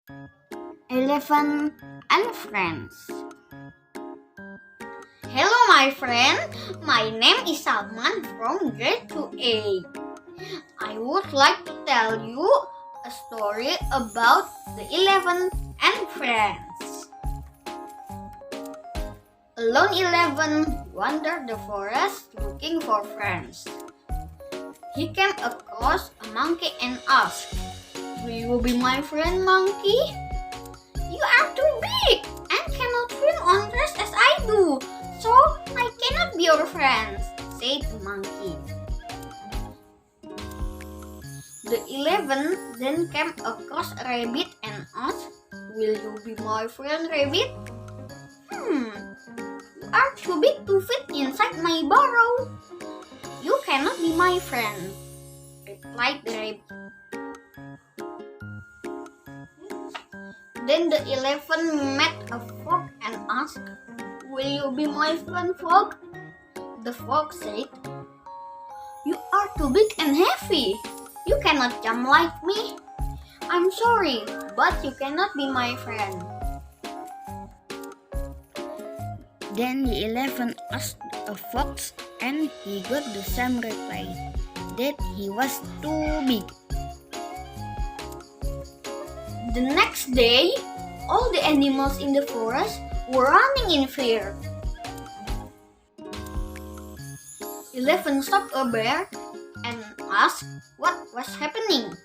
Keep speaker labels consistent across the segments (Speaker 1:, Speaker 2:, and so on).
Speaker 1: Elephant and Friends. Hello my friend, my name is Salman from grade 2A. I would like to tell you a story about the elephant and friends. A lone elephant wandered the forest looking for friends. He came across a monkey and asked, "Will you be my friend, monkey? You are too big and cannot swim on grass as I do, so I cannot be your friend," said the monkey. The elephant then came across a rabbit and asked, "Will you be my friend, rabbit?" You are too big to fit inside my burrow. You cannot be my friend," replied the rabbit. Then the elephant met a frog and asked, "Will you be my friend, frog?" The frog said, "You are too big and heavy. You cannot jump like me. I'm sorry, but you cannot be my friend."
Speaker 2: Then the elephant asked a fox and he got the same reply, that he was too big.
Speaker 1: The next day, all the animals in the forest were running in fear. Elephant stopped a bear and asked what was happening.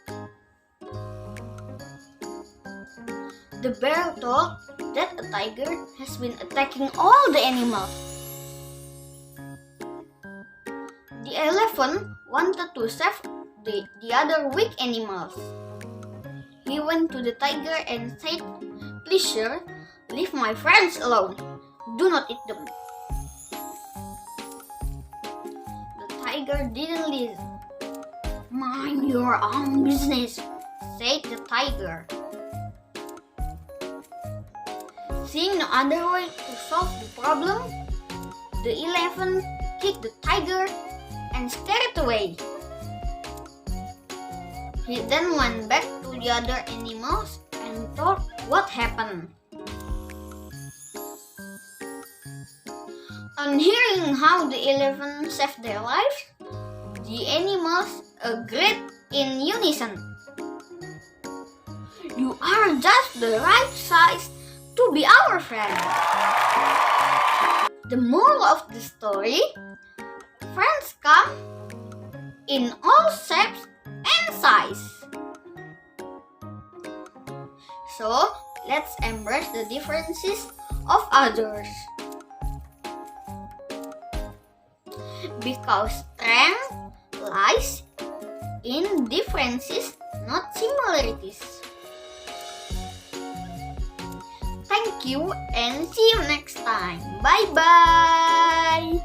Speaker 1: The bear told that a tiger has been attacking all the animals. The elephant wanted to save the other weak animals. He went to the tiger and said, "Please sir, leave my friends alone. Do not eat them." The tiger didn't listen. "Mind your own business," said the tiger. Seeing no other way to solve the problem, the elephant kicked the tiger and scared it away. He then went back to the other animals and told what happened. On hearing how the elephant saved their lives, the animals agreed in unison. "You are just the right size to be our friend." The moral of the story: friends come in all shapes and size. So, let's embrace the differences of others. Because strength lies in differences, not similarities. Thank you and see you next time. Bye bye.